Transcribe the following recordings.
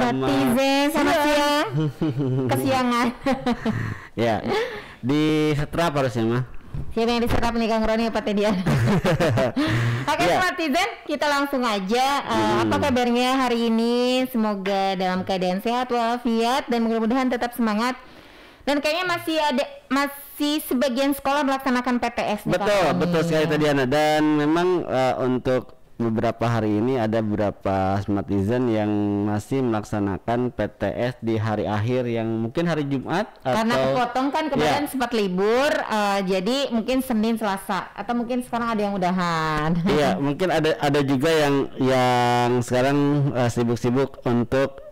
Netizen selamat siang. Kesiangan. Ya, di setrap harusnya mah. Siapa yang diserap nih Kang Roni apa Teh Dian? Oke, netizen, kita langsung aja. Apa kabarnya hari ini? Semoga dalam keadaan sehat walafiat dan mudah-mudahan tetap semangat. Dan kayaknya masih sebagian sekolah melaksanakan PTS nih. Betul sekali Teh Diana. Dan memang untuk beberapa hari ini ada beberapa netizen yang masih melaksanakan PTS di hari akhir yang mungkin hari Jumat karena kepotong kan kemarin sempat libur, jadi mungkin Senin Selasa atau mungkin sekarang ada yang udahan. Iya, mungkin ada juga yang sekarang sibuk-sibuk untuk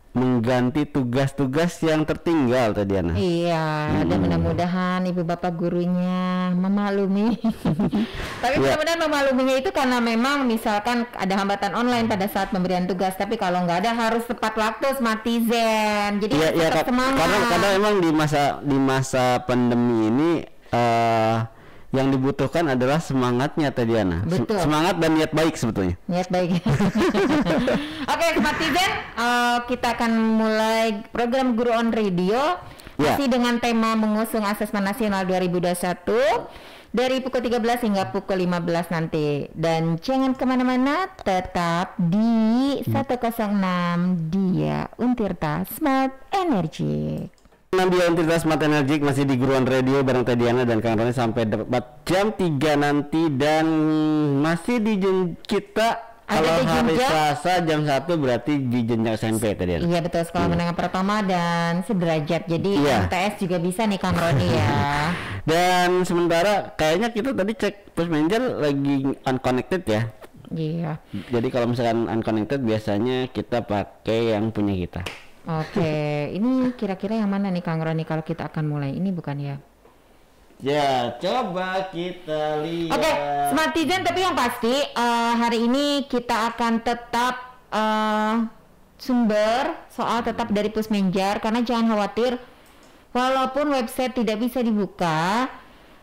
mengganti tugas-tugas yang tertinggal tadi Ana. Iya, dan mudah-mudahan ibu bapak gurunya memaklumi. Tapi mudah-mudahan memmakluminya itu karena memang misalkan ada hambatan online pada saat pemberian tugas, tapi kalau nggak ada harus tepat waktu netizen. Jadi tetap semangat. Karena memang di masa pandemi ini yang dibutuhkan adalah semangatnya tadi Ana. Semangat dan niat baik sebetulnya. Niat baik. Oke, netizen, kita akan mulai program Guru on Radio masih dengan tema mengusung Asesmen Nasional 2021 dari pukul 13 hingga pukul 15 nanti. Dan jangan kemana-mana, tetap di 106 Dia Untirta Smart Energy. Dia Untirta Smart Energy masih di Guru on Radio bareng Teh Diana dan Kang Roni sampai jam 3 nanti. Dan masih di kita kalau hari Selasa jam 1 berarti di jenjang SMP tadi. Iya betul, sekolah menengah pertama dan sederajat. Jadi MTS juga bisa nih Kang Roni ya. Dan sementara kayaknya kita tadi cek Pusmenjer lagi unconnected ya. Iya. Jadi kalau misalkan unconnected biasanya kita pakai yang punya kita. Oke, ini kira-kira yang mana nih Kang Roni kalau kita akan mulai? Ini bukan ya? Ya, coba kita lihat. Oke, netizen, tapi yang pasti hari ini kita akan tetap sumber soal tetap dari Pusmenjer, karena jangan khawatir walaupun website tidak bisa dibuka,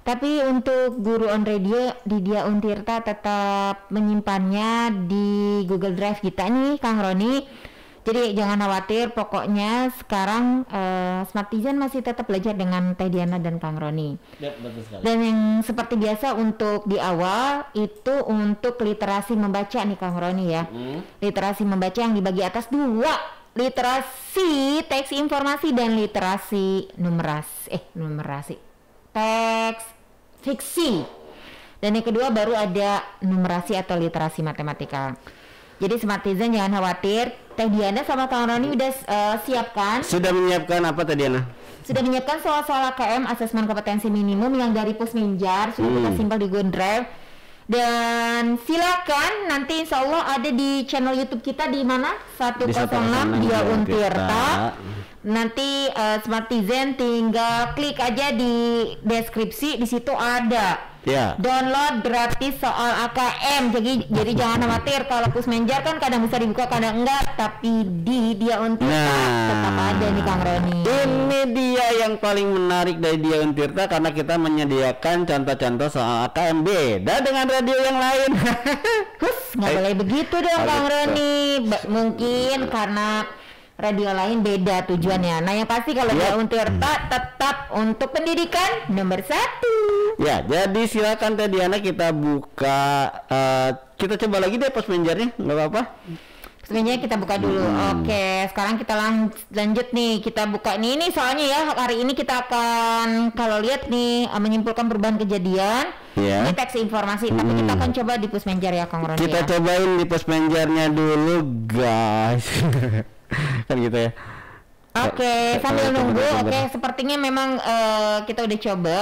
tapi untuk Guru on Radio di Dia Untirta tetap menyimpannya di Google Drive kita nih Kang Roni. Jadi jangan khawatir, pokoknya sekarang netizen masih tetap belajar dengan Teh Diana dan Kang Roni. Ya, betul sekali. Dan yang seperti biasa untuk di awal itu untuk literasi membaca nih Kang Roni ya. Literasi membaca yang dibagi atas dua, literasi teks informasi dan literasi numerasi teks fiksi. Dan yang kedua baru ada numerasi atau literasi matematika. Jadi netizen jangan khawatir, Teh Diana sama Kang Roni udah siapkan. Sudah menyiapkan apa Teh Diana? Sudah menyiapkan soal-soal AKM Asesmen Kompetensi Minimum yang dari Pusmenjer sudah kita simpan di Google Drive. Dan silakan nanti insya Allah ada di channel YouTube kita di mana 106 Dia Untirta. Nanti netizen tinggal klik aja di deskripsi, di situ ada. Download gratis soal AKM. Jadi jangan khawatir kalau Pusmenjer kan kadang bisa dibuka kadang enggak, tapi di Dia Untirta tetap ada nih Kang Roni. Ini dia yang paling menarik dari Dia Untirta karena kita menyediakan contoh-contoh soal AKM beda dengan radio yang lain. Nggak boleh begitu dong Kang Roni. Mungkin karena radio lain beda tujuannya. Nah yang pasti kalau Dia Untirta tetap untuk pendidikan nomor 1. Ya, jadi silakan Teh Diana kita buka. Kita coba lagi deh Pusmenjernya, nggak apa-apa. Sebenarnya kita buka dulu. Oke, sekarang kita lanjut nih. Kita buka ini soalnya ya hari ini kita akan kalau lihat nih menyimpulkan perubahan kejadian. Ini teks informasi, tapi kita akan coba di Pusmenjer ya Kang Roni. Kita cobain di Pusmenjernya dulu guys. Kan gitu ya. Oke, sambil nunggu. Oke, sepertinya memang kita udah coba.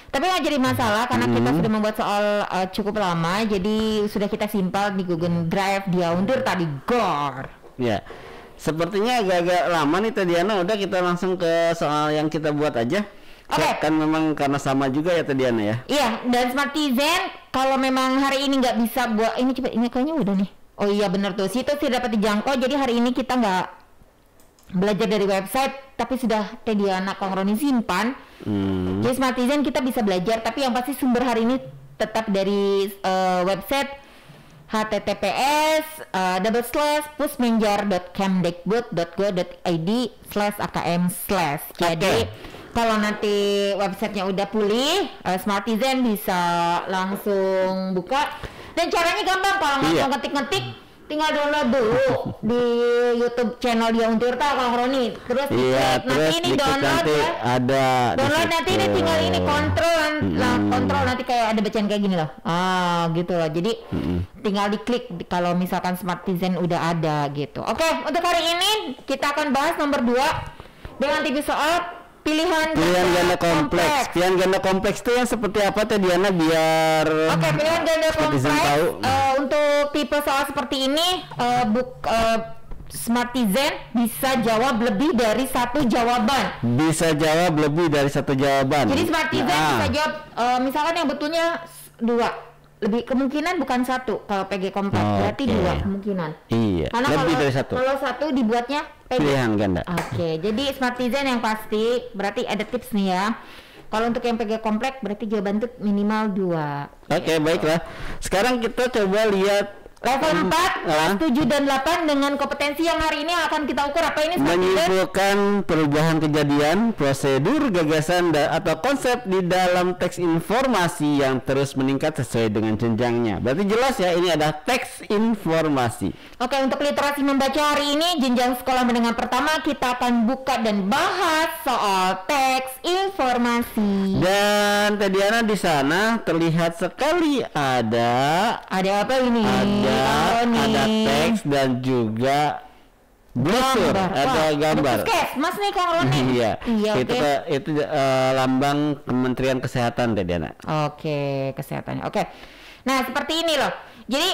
Tapi nggak jadi masalah karena kita sudah membuat soal cukup lama, jadi sudah kita simpan di Google Drive Dia Untirta di GOR. Ya, sepertinya agak-agak lama nih Teh Diana. Udah kita langsung ke soal yang kita buat aja. Oke. Kan memang karena sama juga ya Teh Diana ya. Iya, dan netizen kalau memang hari ini nggak bisa buat ini coba ini kayaknya udah nih. Oh iya benar tuh, situs tidak dapat dijangkau. Jadi hari ini kita nggak belajar dari website, tapi sudah Teh Diana Kang Roni simpan. Jadi netizen kita bisa belajar, tapi yang pasti sumber hari ini tetap dari website https://pusmenjar.kemdikbud.go.id/akm/. Jadi kalau nanti websitenya udah pulih, Smartizen bisa langsung buka. Dan caranya gampang, kalau nggak mau ngetik-ngetik, tinggal download dulu di YouTube channel Dia Untirta Kang Roni. Terus terus nanti ini download nanti ya. Ada download nanti ini tinggal ini kontrol kontrol nanti kayak ada bacaan kayak gini loh. Gitu loh. Jadi tinggal diklik kalau misalkan Smartizen udah ada gitu. Oke, untuk hari ini kita akan bahas nomor 2 dengan TV soal pilihan ganda kompleks. Pilihan ganda kompleks itu yang seperti apa teh Diana biar pilihan ganda kompleks untuk tipe soal seperti ini Smartizen bisa jawab lebih dari satu jawaban. Jadi Smartizen bisa jawab misalkan yang betulnya 2. Lebih kemungkinan bukan 1 kalau PG kompleks, berarti 2 kemungkinan. Iya. Karena lebih dari 1. Kalau 1 dibuatnya pilihan ganda. Jadi Smartizen yang pasti berarti ada tips nih ya. Kalau untuk yang PG kompleks berarti jawaban itu minimal 2. Baiklah. Sekarang kita coba lihat level 4, 7 dan 8 dengan kompetensi yang hari ini akan kita ukur. Apa ini? Menyimpulkan perubahan kejadian, prosedur, gagasan, atau konsep di dalam teks informasi yang terus meningkat sesuai dengan jenjangnya. Berarti jelas ya, ini ada teks informasi. Untuk literasi membaca hari ini jenjang sekolah menengah pertama kita akan buka dan bahas soal teks informasi. Dan Teh Diana di sana terlihat sekali ada apa ini? Ada teks dan juga brosur, ada gambar. Mas nih Kang Roni. Iya. Itu lambang Kementerian Kesehatan Teh Diana. Kesehatannya. Nah, seperti ini loh. Jadi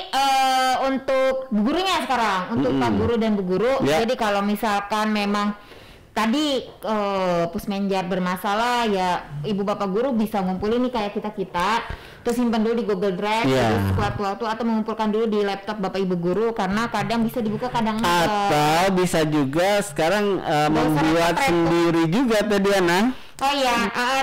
untuk bu gurunya sekarang, untuk Pak Guru dan Bu Guru. Jadi kalau misalkan memang tadi Pusmenjar bermasalah ya, Ibu Bapak Guru bisa ngumpulin nih kayak kita terus simpan dulu di Google Drive, terus waktu atau mengumpulkan dulu di laptop Bapak Ibu Guru, karena kadang bisa dibuka kadang enggak. Atau bisa juga sekarang membuat sendiri juga Teh Diana.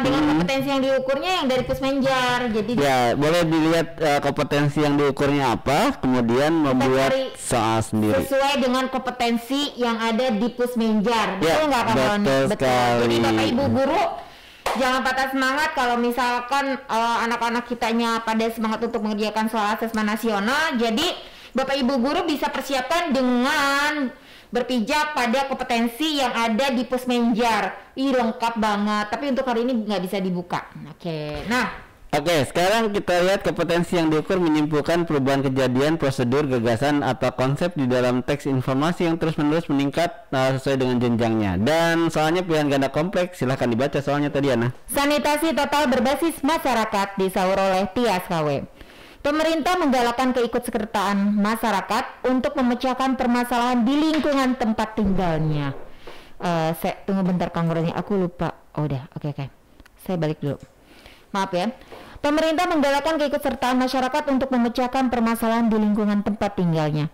Dengan kompetensi yang diukurnya yang dari Pusmenjar. Jadi boleh dilihat kompetensi yang diukurnya apa, kemudian membuat soal sendiri sesuai dengan kompetensi yang ada di Pusmenjar. Betul nggak Kang Roni? Betul. Jadi Bapak Ibu Guru jangan patah semangat kalau misalkan anak-anak kitanya pada semangat untuk mengerjakan soal asesmen nasional. Jadi Bapak Ibu Guru bisa persiapkan dengan berpijak pada kompetensi yang ada di Pusmenjar. Lengkap banget, tapi untuk hari ini nggak bisa dibuka. Sekarang kita lihat kompetensi yang diukur menyimpulkan perubahan kejadian, prosedur, gagasan, atau konsep di dalam teks informasi yang terus-menerus meningkat sesuai dengan jenjangnya. Dan soalnya pilihan ganda kompleks, silahkan dibaca soalnya tadi Diana. Sanitasi total berbasis masyarakat disaur oleh Tias KW. Pemerintah menggalakkan keikutsertaan masyarakat untuk memecahkan permasalahan di lingkungan tempat tinggalnya. Saya tunggu bentar Kang Roni, aku lupa. Udah, oke. Saya balik dulu. Maaf ya. Pemerintah menggalakkan keikutsertaan masyarakat untuk memecahkan permasalahan di lingkungan tempat tinggalnya.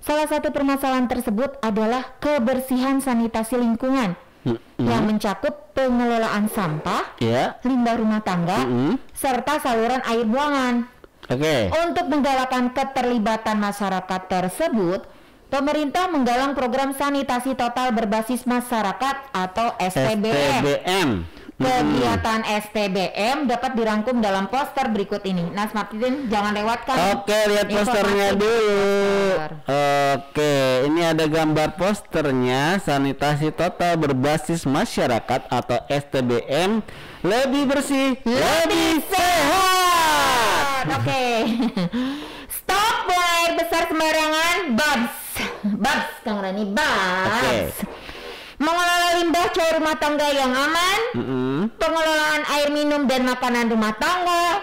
Salah satu permasalahan tersebut adalah kebersihan sanitasi lingkungan yang mencakup pengelolaan sampah, limbah rumah tangga, serta saluran air buangan. Untuk menggalakkan keterlibatan masyarakat tersebut, pemerintah menggalang program sanitasi total berbasis masyarakat atau STBM. Kegiatan STBM dapat dirangkum dalam poster berikut ini. Nah, Smartizen jangan lewatkan. Lihat posternya dulu. Ini ada gambar posternya. Sanitasi total berbasis masyarakat atau STBM, lebih bersih, lebih sehat. Stop buang air besar sembarangan. Babs Kang Rani, babs. Mengelola limbah cair rumah tangga yang aman, pengelolaan air minum dan makanan rumah tangga,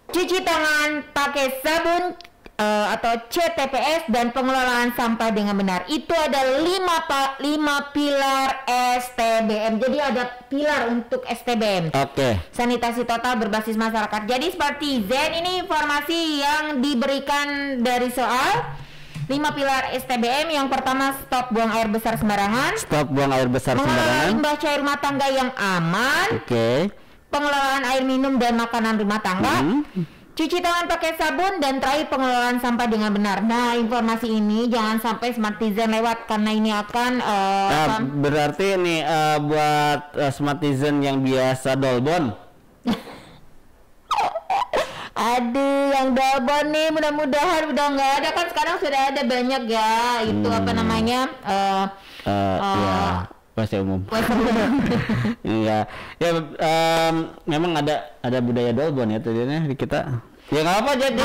cuci tangan pakai sabun atau CTPS, dan pengelolaan sampah dengan benar. Itu ada 5 pilar STBM. Jadi ada pilar untuk STBM. Sanitasi total berbasis masyarakat. Jadi Smartizen ini informasi yang diberikan dari soal 5 pilar STBM. Yang pertama, stop buang air besar sembarangan. Mengelola limbah cair rumah tangga yang aman. Pengelolaan air minum dan makanan rumah tangga. Cuci tangan pakai sabun dan terakhir pengelolaan sampah dengan benar. Nah, informasi ini jangan sampai Smartizen lewat karena ini akan berarti ini buat Smartizen yang biasa dolbon. Aduh, yang dolbon nih mudah-mudahan udah nggak ada, kan sekarang sudah ada banyak ya. Itu apa namanya? Ya, bahasa umum. Iya, ya memang ada budaya dolbon ya tadinya di kita. Ya nggak apa, jadi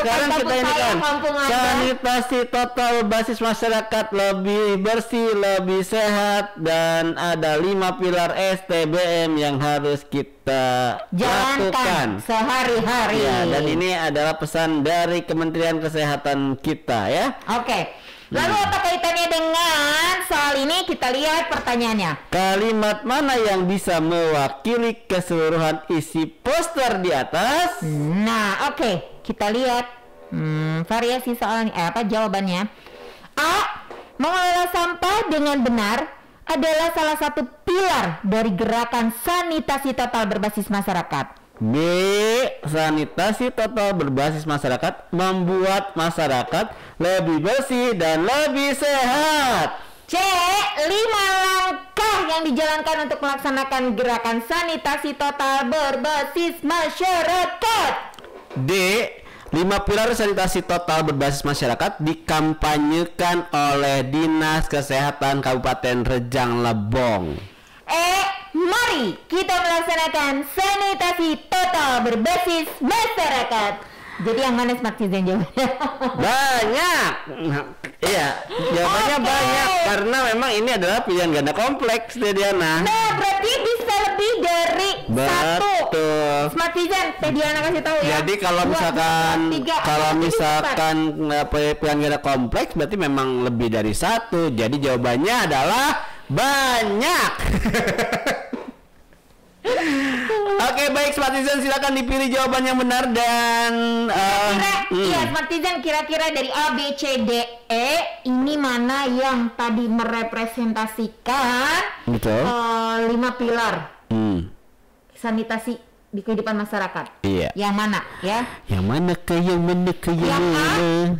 sekarang kita ini kan sanitasi total basis masyarakat lebih bersih, lebih sehat, dan ada 5 pilar STBM yang harus kita lakukan sehari-hari. Ya, dan ini adalah pesan dari Kementerian Kesehatan kita ya. Oke. Lalu apa kaitannya dengan soal ini? Kita lihat pertanyaannya. Kalimat mana yang bisa mewakili keseluruhan isi poster di atas? Nah, oke. Kita lihat variasi soalnya. Jawabannya? A. Mengelola sampah dengan benar adalah salah satu pilar dari gerakan sanitasi total berbasis masyarakat. B. Sanitasi total berbasis masyarakat membuat masyarakat lebih bersih dan lebih sehat. C. 5 langkah yang dijalankan untuk melaksanakan gerakan sanitasi total berbasis masyarakat. D. 5 pilar sanitasi total berbasis masyarakat dikampanyekan oleh Dinas Kesehatan Kabupaten Rejang Lebong. Mari kita melaksanakan sanitasi total berbasis masyarakat. Jadi yang mana Smartizen jawabannya? Banyak. Iya, jawabannya banyak karena memang ini adalah pilihan ganda kompleks, Diana. Nah, berarti bisa lebih dari satu. Smartizen, Diana kasih tahu ya. Jadi kalau misalkan pilihan ganda kompleks berarti memang lebih dari satu. Jadi jawabannya adalah banyak. Oke, baik Smartizen, silakan dipilih jawaban yang benar dan Smartizen kira-kira dari A, B, C, D, E ini mana yang tadi merepresentasikan 5 pilar sanitasi di kehidupan masyarakat. Iya. Yang mana ya? Yang mana yang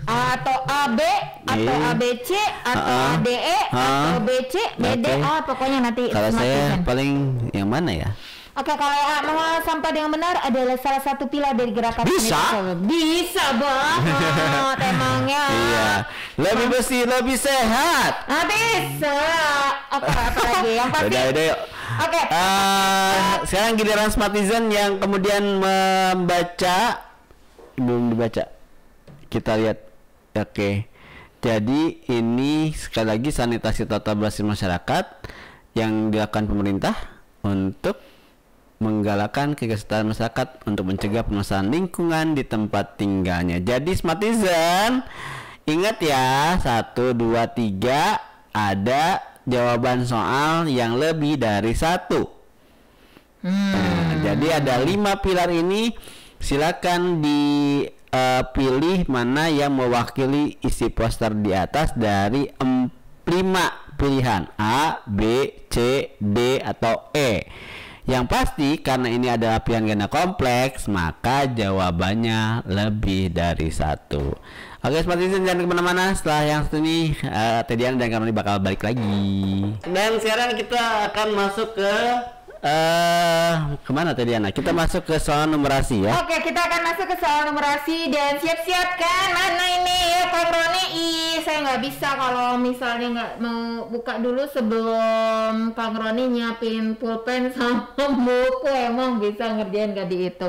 A atau A, B atau A, B, C atau A, D, E atau B, C, B, D, A, pokoknya nanti. Kalau saya paling yang mana ya? Oke, kalau A, mengolah sampah dengan benar adalah salah satu pilar dari gerakan bisa banget emangnya. Iya. Lebih bersih, lebih sehat. Bisa. Oke, apa lagi yang pasti? Udah yuk. Oke. Sekarang giliran Smartizen yang kemudian membaca. Belum dibaca. Kita lihat. Oke. Jadi ini sekali lagi sanitasi total berbasis masyarakat yang dilakukan pemerintah untuk menggalakkan kegiatan masyarakat untuk mencegah permasalahan lingkungan di tempat tinggalnya. Jadi Smartizen, ingat ya, 1, 2, 3 ada jawaban soal yang lebih dari 1. Nah, jadi ada 5 pilar ini, silakan dipilih mana yang mewakili isi poster di atas dari 5 pilihan A, B, C, D atau E. Yang pasti karena ini adalah pilihan ganda kompleks, maka jawabannya lebih dari 1. Oke, Smartizen, jangan kemana-mana. Setelah yang satu ini Diana dan Karoni bakal balik lagi. Dan sekarang kita akan masuk ke kemana Diana? Kita masuk ke soal numerasi ya. Oke, kita akan masuk ke soal numerasi dan siap-siap kan. Mana ini ya Kang Roni? Saya nggak bisa kalau misalnya nggak mau buka dulu sebelum Kang Roni nyiapin pulpen sama buku. Emang bisa ngerjain nggak di itu?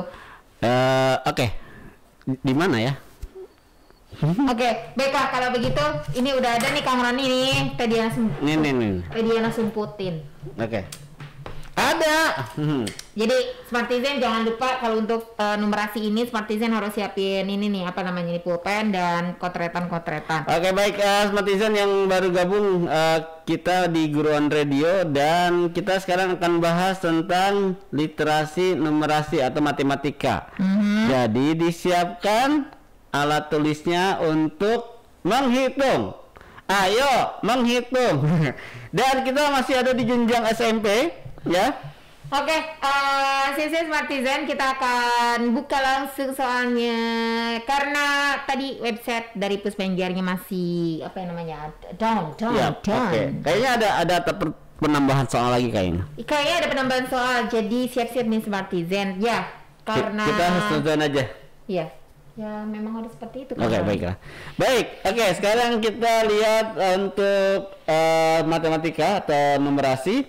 Oke. Di mana ya? Oke, baiklah kalau begitu ini udah ada nih Kang Roni nih. Diana sumputin. Oke. Ada. Jadi Smartizen jangan lupa kalau untuk numerasi ini Smartizen harus siapin ini nih apa namanya ini pulpen dan kotretan. Oke, baik Smartizen yang baru gabung kita di Guruan Radio dan kita sekarang akan bahas tentang literasi numerasi atau matematika. Jadi disiapkan alat tulisnya untuk menghitung. Ayo menghitung. Dan kita masih ada di jenjang SMP. Ya, Oke, sesi Smartizen kita akan buka langsung soalnya karena tadi website dari Puspenjarnya masih apa yang namanya down. Okay. Kayaknya ada penambahan soal lagi kayaknya. Kayaknya ada penambahan soal, jadi siap-siap nih Smartizen ya karena kita sesuaikan aja. Iya. Ya memang harus seperti itu. Oke, baiklah. Oke, sekarang kita lihat untuk matematika atau numerasi.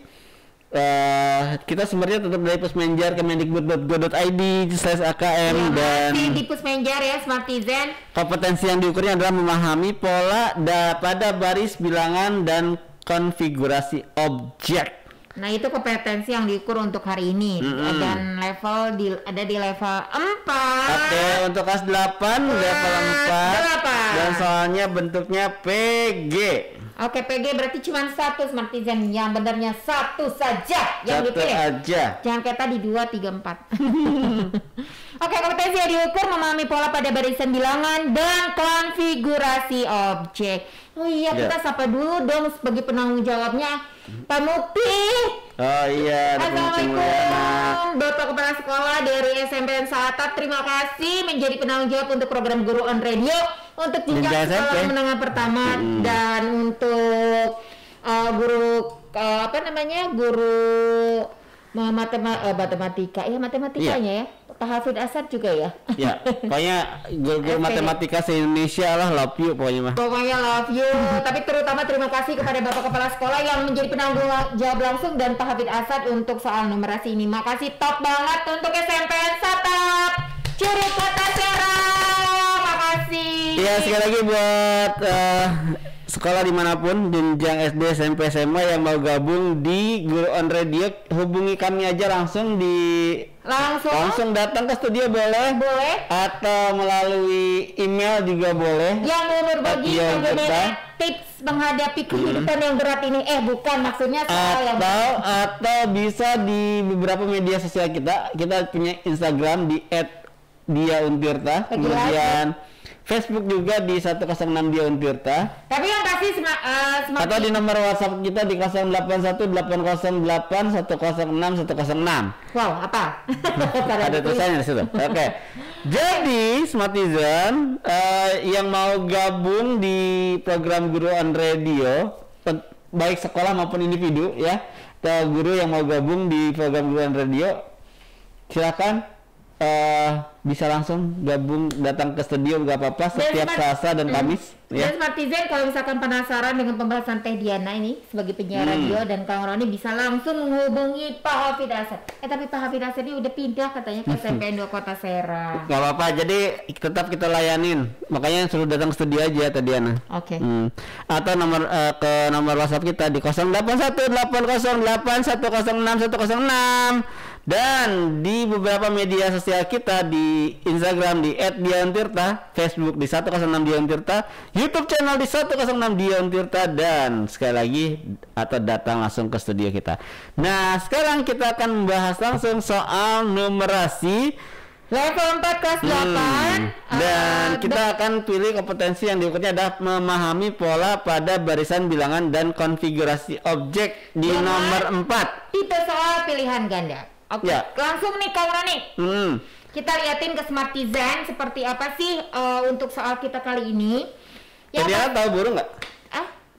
Kita sumbernya tetap dari Pusmenjar kemendikbud.go.id/akm ya, dan di Pusmenjar ya Smartizen. Kompetensi yang diukurnya adalah memahami pola pada baris bilangan dan konfigurasi objek. Nah itu kompetensi yang diukur untuk hari ini dan level ada di level 4. Oke, untuk kelas 8 level 4 dan soalnya bentuknya PG. Oke, PG berarti cuma satu Smartizen, yang benarnya satu saja yang satu dipilih. Aja. Jangan kayak tadi 2, 3, 4. Oke, kompetensi yang diukur memahami pola pada barisan bilangan dan konfigurasi objek. Oh iya, kita sapa dulu dong sebagai penanggung jawabnya, Pak Mukti. Oh iya, Assalamualaikum Bapak Kepala Sekolah dari SMP Satap. Terima kasih menjadi penanggung jawab untuk program Guru on Radio untuk jenjang sekolah menengah pertama dan untuk guru matematika matematikanya ya. Pak Hafid Asad juga ya. Ya, pokoknya guru matematika se-Indonesia lah, love you pokoknya mah. Pokoknya love you. Tapi terutama terima kasih kepada Bapak Kepala Sekolah yang menjadi penanggung jawab langsung dan Pak Hafid Asad untuk soal numerasi ini. Makasih top banget untuk SMP Satap Curug Kota Serang. Makasih. Iya, sekali lagi buat sekolah dimanapun, jenjang SD, SMP, SMA yang mau gabung di Guru on Radio, hubungi kami aja langsung langsung datang ke studio boleh atau melalui email juga boleh. Yang mau berbagi bagaimana tips menghadapi kehidupan yang berat ini, bukan maksudnya soal atau bisa di beberapa media sosial kita punya Instagram di @diauntirta, kemudian Facebook juga di 106 Dia Untirta. Tapi yang pasti atau di nomor WhatsApp kita di 081808106106. Wow, apa? Ada tulisannya di situ. Oke. Jadi Smartizen yang mau gabung di program Guru on Radio, baik sekolah maupun individu ya, atau guru yang mau gabung di program Guru on Radio, silakan bisa langsung gabung, datang ke studio gak apa-apa setiap Selasa dan Kamis. Dan Smartizen kalau misalkan penasaran dengan pembahasan Teh Diana ini sebagai penyiar radio dan Kang Roni bisa langsung menghubungi Pak Hafid Asad. Tapi Pak Hafid Asad ini udah pindah katanya ke SMPN 2 Kota Serang. Gak apa-apa, jadi tetap kita layanin. Makanya suruh datang ke studio aja Teh Diana. Oke. Atau ke nomor WhatsApp kita di 081808106106. Dan di beberapa media sosial kita di Instagram di @diauntirta, Facebook di 106 Diauntirta, YouTube channel di 106 Diauntirta, dan sekali lagi atau datang langsung ke studio kita. Nah, sekarang kita akan membahas langsung soal numerasi level 4 kelas 8 dan kita akan pilih kompetensi yang diukurnya adalah memahami pola pada barisan bilangan dan konfigurasi objek di nomor 4. Itu soal pilihan ganda. Oke, langsung nih Kang Roni. Kita liatin ke Smartizen seperti apa sih untuk soal kita kali ini. Jadi tahu burung nggak?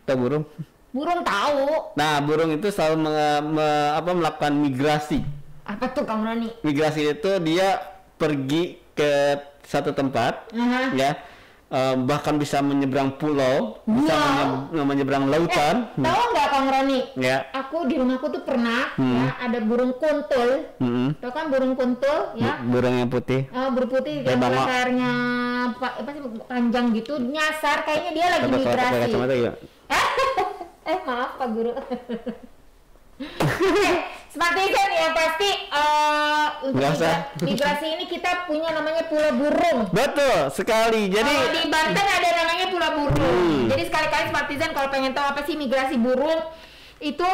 Tahu burung? Burung tahu. Nah, burung itu selalu melakukan migrasi. Apa tuh Kang Roni? Migrasi itu dia pergi ke satu tempat, ya. Bahkan bisa menyeberang pulau, bisa menyeberang lautan. Tahu nggak Kang Roni? Ya. Aku di rumahku tuh pernah ya ada burung kuntul. Tahu kan burung kuntul ya? Burung yang putih. Burung putih yang lehernya panjang gitu, nyasar kayaknya dia lagi migrasi. Maaf Pak Guru. Smartizen yang pasti untuk migrasi ini kita punya namanya Pulau Burung. Betul sekali. Jadi di Banten ada namanya Pulau Burung. Jadi sekali-kali Smartizen kalau pengen tahu apa sih migrasi burung, itu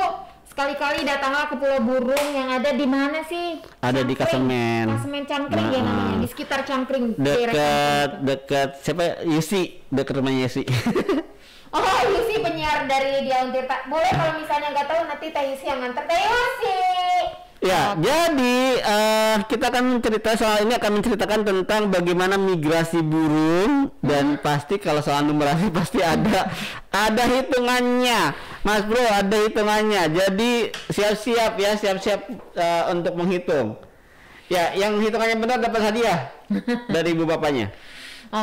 sekali-kali datanglah ke Pulau Burung yang ada di mana sih? Ada di Kasemen. Kasemen Cangkring ya namanya, di sekitar Cangkring. Dekat siapa? Yusi, dekat rumahnya Yusi. Oh, Yusi penyiar dari Dia Untirta. Boleh kalau misalnya nggak tahu nanti Teh Yusi yang nganter. Teh Yusi. Ya, jadi kita akan menceritakan tentang bagaimana migrasi burung dan pasti kalau soal numerasi pasti ada hitungannya, Mas Bro, ada hitungannya. Jadi siap-siap untuk menghitung. Ya, yang hitungannya benar dapat hadiah dari ibu bapaknya.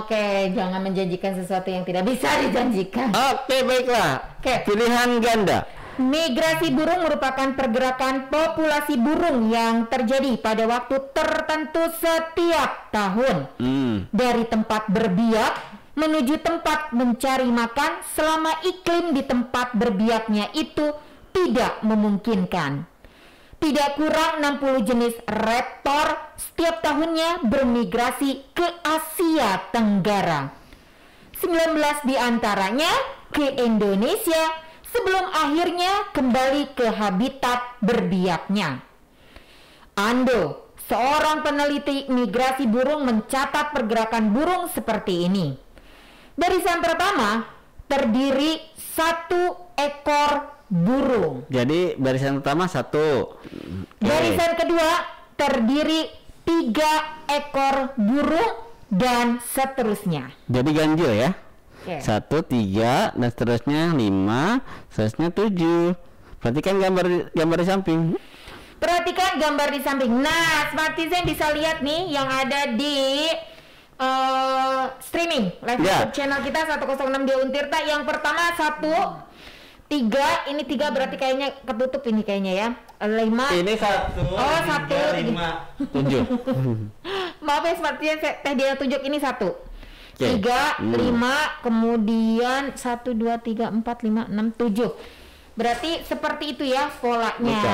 Oke, jangan menjanjikan sesuatu yang tidak bisa dijanjikan. Oke, baiklah. Pilihan ganda. Migrasi burung merupakan pergerakan populasi burung yang terjadi pada waktu tertentu setiap tahun dari tempat berbiak menuju tempat mencari makan selama iklim di tempat berbiaknya itu tidak memungkinkan. Tidak kurang 60 jenis raptor setiap tahunnya bermigrasi ke Asia Tenggara. 19 diantaranya ke Indonesia sebelum akhirnya kembali ke habitat berbiaknya. Ando, seorang peneliti migrasi burung, mencatat pergerakan burung seperti ini. Barisan pertama terdiri 1 ekor burung. Jadi barisan pertama 1. Barisan kedua terdiri 3 ekor burung dan seterusnya. Jadi ganjil ya. 1, 3 dan seterusnya 5, seterusnya 7. Perhatikan gambar di samping. Perhatikan gambar di samping. Nah, Smartizen bisa lihat nih yang ada di streaming live YouTube channel kita 106 Dia Untirta. Yang pertama 1, 3, ini 3 berarti kayaknya ketutup ini kayaknya ya. 5. Ini 1. Oh, 1, 5, 7. Maaf ya Smartizen, Teh Dia tunjuk ini 1. 3, 5, kemudian 1, 2, 3, 4, 5, 6, 7. Berarti seperti itu ya polanya. Betul.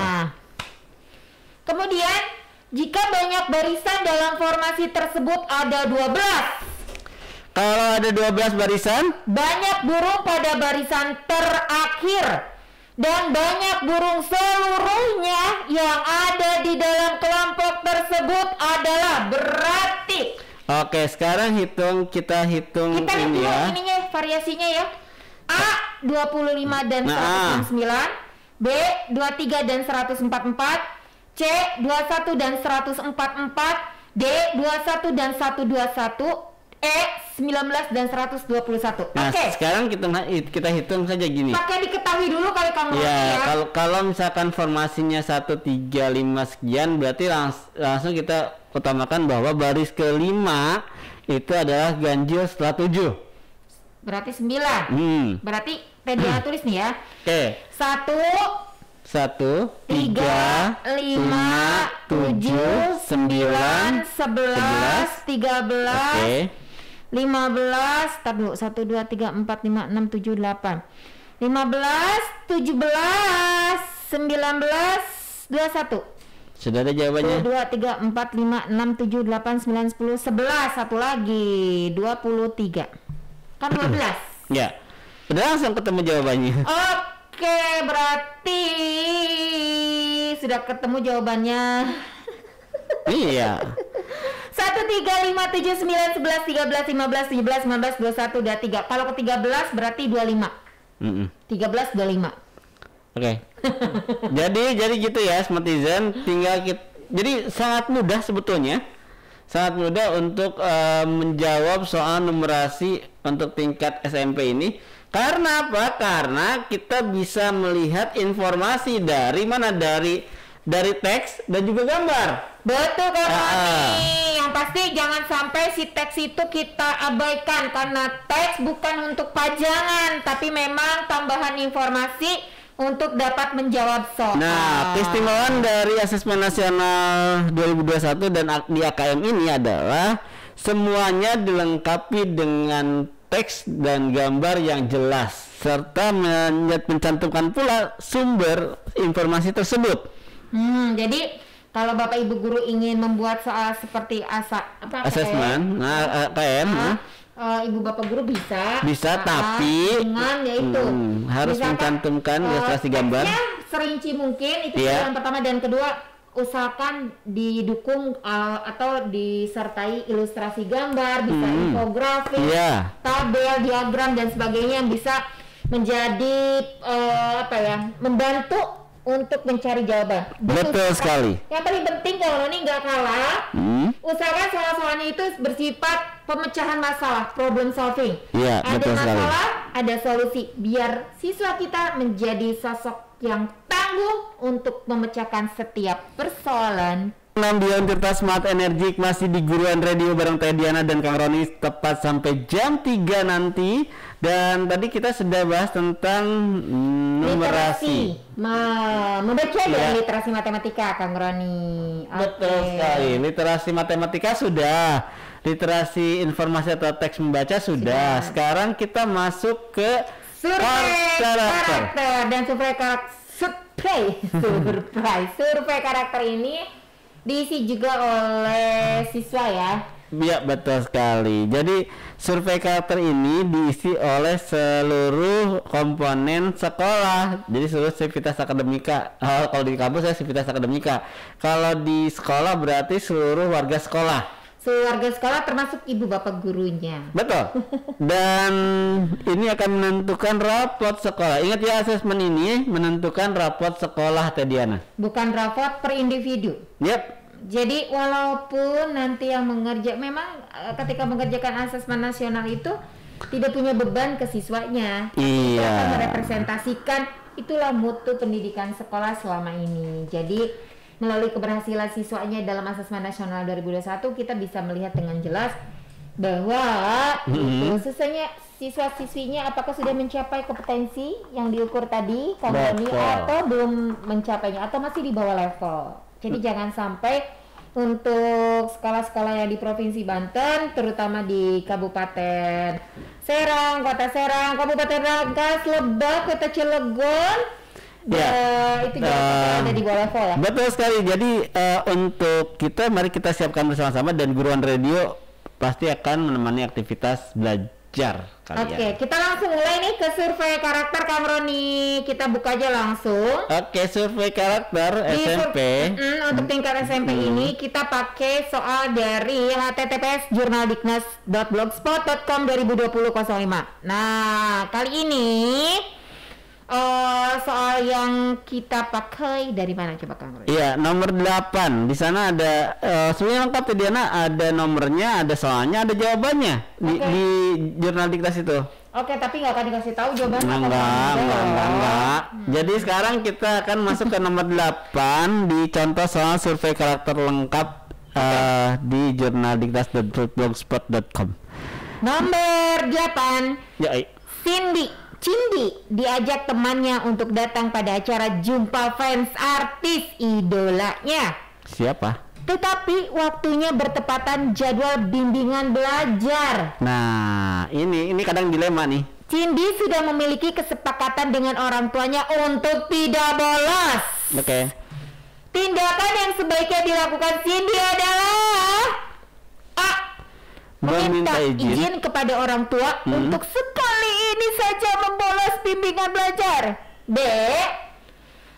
Kemudian jika banyak barisan dalam formasi tersebut ada 12. Kalau ada 12 barisan, banyak burung pada barisan terakhir dan banyak burung seluruhnya yang ada di dalam kelompok tersebut adalah berarti. Oke, sekarang kita hitung ini ya. Ininya variasinya ya. A 25 dan 109, B 23 dan 144, C 21 dan 144, D 21 dan 121, E 19 dan 121. Nah, sekarang kita hitung saja gini. Pakai diketahui dulu kali kamu ya. Kalau misalkan formasinya 1, 3, 5 sekian, berarti langsung kita utamakan bahwa baris kelima itu adalah ganjil setelah 7. Berarti 9. Berarti Tedia tulis nih ya. Oke. 1, 3, 5, 7, 9, 11, 13, 15, tar dulu, 1, 2, 3, 4, 5, 6, 7, 8, 15, 17, 19, 21. Sudah ada jawabannya? 1, 2, 3, 4, 5, 6, 7, 8, 9, 10, 11. Satu lagi, 23. Kan 12? Ya, udah langsung ketemu jawabannya. Oke, berarti sudah ketemu jawabannya. Iya. 1, 3, 5, 7, 9, 11, 13, 15, 17, 19, 21, udah 3. Kalau ke 13 berarti 25. 13, 25. Oke. Jadi gitu ya, Smartizen. Jadi sangat mudah sebetulnya. Sangat mudah untuk menjawab soal numerasi untuk tingkat SMP ini. Karena apa? Karena kita bisa melihat informasi dari mana? Dari teks dan juga gambar. Betul kan, yang pasti jangan sampai si teks itu kita abaikan, karena teks bukan untuk pajangan, tapi memang tambahan informasi untuk dapat menjawab soal. Nah, keistimewaan dari Asesmen Nasional 2021 dan di AKM ini adalah semuanya dilengkapi dengan teks dan gambar yang jelas, serta mencantumkan pula sumber informasi tersebut. Jadi kalau Bapak Ibu guru ingin membuat soal seperti asesmen, AKM, Ibu Bapak guru bisa tapi dengan yaitu harus mencantumkan ilustrasi gambar serinci mungkin itu yang pertama, dan kedua usahakan didukung atau disertai ilustrasi gambar, bisa infografis, tabel, diagram dan sebagainya yang bisa menjadi membantu untuk mencari jawaban. Betul sekali. Yang paling penting kalau ini nggak kalah, usahakan soal-soalnya itu bersifat pemecahan masalah, problem solving. Iya, ada betul masalah, sekali. ada solusi. Biar siswa kita menjadi sosok yang tangguh untuk memecahkan setiap persoalan. 6 Dion Tirta Smart Energy masih di Guruan Radio bareng Teh Diana dan Kang Roni tepat sampai jam 3 nanti. Dan tadi kita sudah bahas tentang numerasi. Membaca ya literasi matematika, Kang Roni. Betul sekali. Literasi matematika sudah. Literasi informasi atau teks membaca sudah. Sekarang kita masuk ke survei karakter. Dan survei karakter ini diisi juga oleh siswa ya. Iya, betul sekali. Jadi survei karakter ini diisi oleh seluruh komponen sekolah. Jadi seluruh sivitas akademika. Kalau di kampus saya sivitas akademika. Kalau di sekolah berarti seluruh warga sekolah. Seluruh warga sekolah termasuk ibu bapak gurunya. Betul. Dan ini akan menentukan rapot sekolah. Ingat ya, asesmen ini menentukan rapot sekolah, Teh Diana. Bukan rapot per individu. Yep. Jadi walaupun nanti yang memang ketika mengerjakan asesmen nasional itu tidak punya beban ke siswanya, iya, akan merepresentasikan itulah mutu pendidikan sekolah selama ini. Jadi melalui keberhasilan siswanya dalam asesmen nasional 2021 kita bisa melihat dengan jelas bahwa khususnya siswa-siswinya apakah sudah mencapai kompetensi yang diukur tadi Kang Roni atau belum mencapainya atau masih di bawah level. Jadi jangan sampai untuk sekolah-sekolah yang di Provinsi Banten, terutama di Kabupaten Serang, Kota Serang, Kabupaten Rangkas, Lebak, Kota Cilegon, itu jangan ada di bawah level ya. Betul sekali. Jadi untuk kita, mari kita siapkan bersama-sama dan Guruan Radio pasti akan menemani aktivitas belajar kalian. Oke, kita langsung mulai nih ke survei karakter Kang Roni. Kita buka aja langsung. Oke, survei karakter SMP. Untuk tingkat SMP ini kita pakai soal dari https jurnaldiknas.blogspot.com 2020-05. Nah, kali ini soal yang kita pakai dari mana coba Kang Roni? Iya, nomor 8. Di sana ada sebenarnya lengkap tuh Diana, ada nomornya, ada soalnya, ada jawabannya di jurnal diktas itu. Oke, tapi nggak akan dikasih tahu jawabannya. Enggak. Jadi sekarang kita akan masuk ke nomor 8 di contoh soal survei karakter lengkap di jurnaldiktas.blogspot.com. Nomor 8. Ya, Cindy diajak temannya untuk datang pada acara jumpa fans artis idolanya. Siapa? Tetapi waktunya bertepatan jadwal bimbingan belajar. Nah, ini kadang dilema nih. Cindy sudah memiliki kesepakatan dengan orang tuanya untuk tidak bolos. Oke. Tindakan yang sebaiknya dilakukan Cindy adalah A. Meminta izin kepada orang tua untuk sekali ini saja membolos bimbingan belajar. B.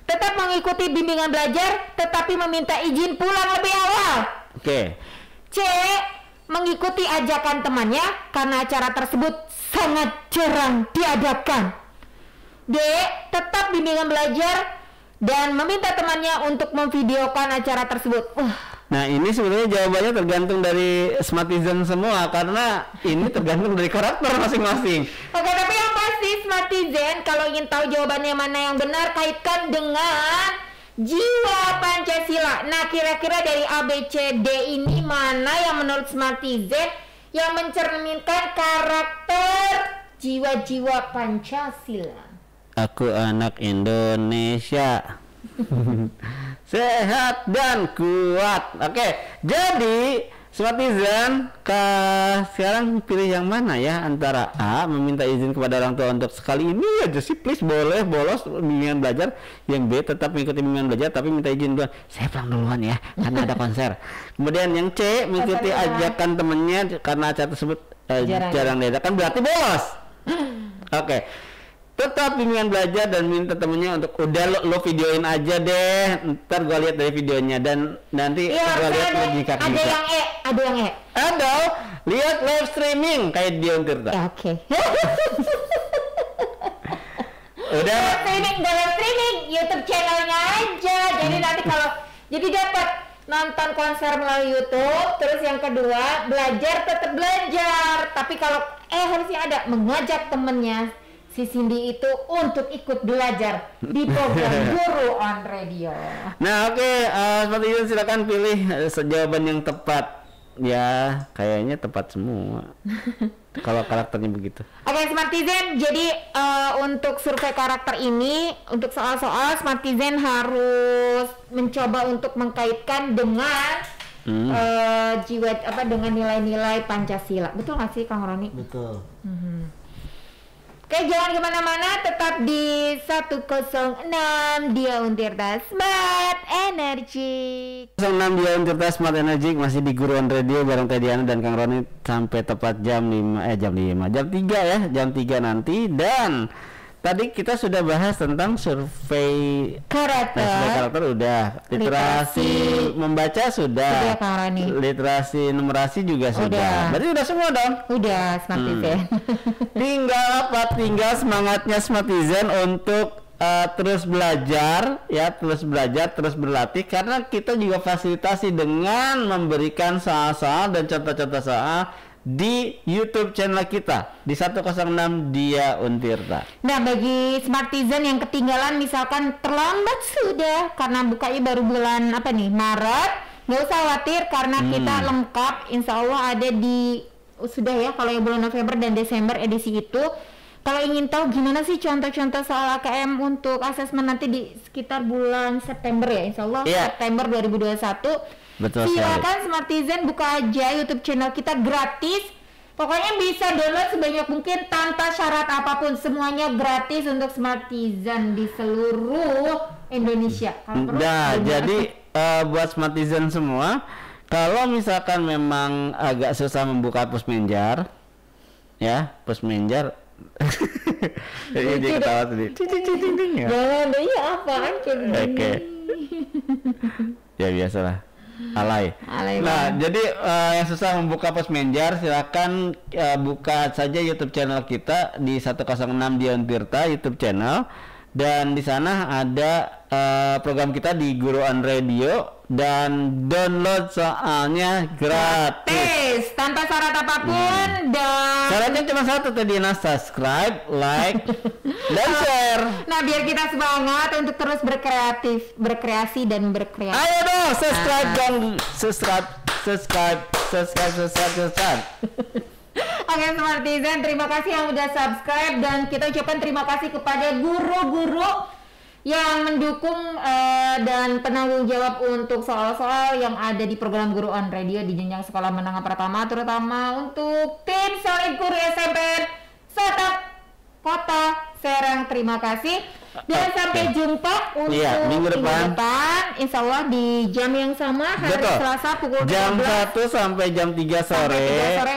Tetap mengikuti bimbingan belajar tetapi meminta izin pulang lebih awal. Oke. C. Mengikuti ajakan temannya karena acara tersebut sangat jarang diadakan. D. Tetap bimbingan belajar dan meminta temannya untuk memvideokan acara tersebut. Nah, ini sebenarnya jawabannya tergantung dari Smartizen semua karena ini tergantung dari karakter masing-masing. Oke, tapi yang pasti Smartizen kalau ingin tahu jawabannya mana yang benar, kaitkan dengan jiwa Pancasila. Nah, kira-kira dari A, B, C, D ini mana yang menurut Smartizen yang mencerminkan karakter jiwa-jiwa Pancasila? Aku anak Indonesia. Sehat dan kuat. Oke, jadi Smartizen sekarang pilih yang mana ya, antara A, meminta izin kepada orang tua untuk sekali ini aja sih please boleh bolos bimbingan belajar, yang B, tetap mengikuti bimbingan belajar tapi minta izin duluan, saya pulang duluan ya karena ada konser. Kemudian yang C, mengikuti ajakan temennya karena acara tersebut jarang diadakan, berarti bolos. Oke. Tetap bimbingan belajar dan minta temennya untuk udah lo videoin aja deh, ntar gua lihat dari videonya dan nanti gua lihat jika ada yang E. Ada lihat live streaming kayak Dion Tirta. Oke. Udah live streaming YouTube channelnya Jadi dapat nonton konser melalui YouTube, terus yang kedua belajar tetap belajar. Tapi kalau harusnya ada mengajak temennya si Cindy itu untuk ikut belajar di program Guru on Radio. Nah oke, seperti itu silakan pilih jawaban yang tepat. Ya kayaknya tepat semua. Kalau karakternya begitu. Oke, Smartizen, jadi untuk survei karakter ini, untuk soal-soal Smartizen harus mencoba untuk mengkaitkan dengan jiwa dengan nilai-nilai Pancasila. Betul nggak sih, Kang Roni? Betul. Oke, jangan kemana-mana, tetap di 106 Dia Untirta Smart Energy. 06 Dia Untirta Smart Energy masih di Guruan Radio bareng Teh Diana dan Kang Roni sampai tepat jam 3 ya, jam 3 nanti. Dan tadi kita sudah bahas tentang survei karakter udah, literasi membaca sudah, literasi numerasi juga sudah. Berarti udah semua dong? Udah, Smartizen. Tinggal semangatnya Smartizen untuk terus belajar ya, terus berlatih, karena kita juga fasilitasi dengan memberikan soal-soal dan contoh-contoh soal di YouTube channel kita di 106 Dia Untirta. Nah, bagi Smartizen yang ketinggalan misalkan terlambat sudah karena bukanya baru bulan Maret, nggak usah khawatir karena kita lengkap, insya Allah ada di sudah ya kalau yang bulan November dan Desember edisi itu. Kalau ingin tahu gimana sih contoh-contoh soal AKM untuk asesmen nanti di sekitar bulan September ya, insya Allah September 2021. Betul, silakan Smartizen buka aja YouTube channel kita gratis. Pokoknya bisa download sebanyak mungkin tanpa syarat apapun, semuanya gratis untuk Smartizen di seluruh Indonesia. Jadi buat Smartizen semua, kalau misalkan memang agak susah membuka Pusmenjar, ya Pusmenjar. Jadi dia ketawa tadi. Jangan deh, ya apaan kayak begini. Oke. Ya biasalah. Alay. Nah, jadi yang susah membuka Pusmenjar silakan buka saja YouTube channel kita di 106 Dia Untirta YouTube channel, dan di sana ada program kita di Guru on Radio dan download soalnya gratis tanpa syarat apapun. Dan syaratnya cuma satu tadi, subscribe, like, dan share. Nah, biar kita semangat untuk terus berkreasi dan berkreasi. Ayo dong, subscribe dong, subscribe. Oke, Smartizen, terima kasih yang udah subscribe, dan kita ucapkan terima kasih kepada guru-guru yang mendukung dan penanggung jawab untuk soal-soal yang ada di program Guru on Radio di jenjang sekolah menengah pertama, terutama untuk tim Solid Guru SMP Satap Kota Serang. Terima kasih dan sampai jumpa untuk minggu depan, insya Allah di jam yang sama, hari Selasa pukul jam 1 sampai jam 3 sore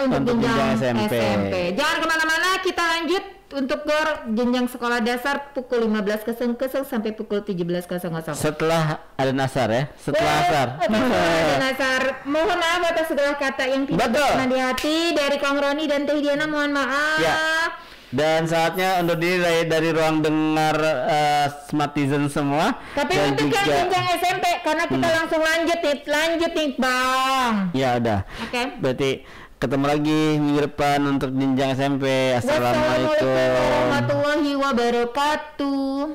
untuk jenjang SMP. Jangan kemana-mana, kita lanjut untuk jenjang sekolah dasar pukul 15.00 sampai pukul 17.00. Setelah ada nasar ya, setelah asar. Ada nasar. Mohon maaf atas segala kata yang tidak berkenan di hati dari Kang Roni dan Teh Diana, mohon maaf. Ya. Dan saatnya undur diri dari ruang dengar Smartizen semua. Tapi untuk yang jenjang SMP, karena kita langsung lanjut nih Bang. Ya udah. Oke. Berarti ketemu lagi minggu depan untuk jenjang SMP. Assalamualaikum warahmatullahi wabarakatuh.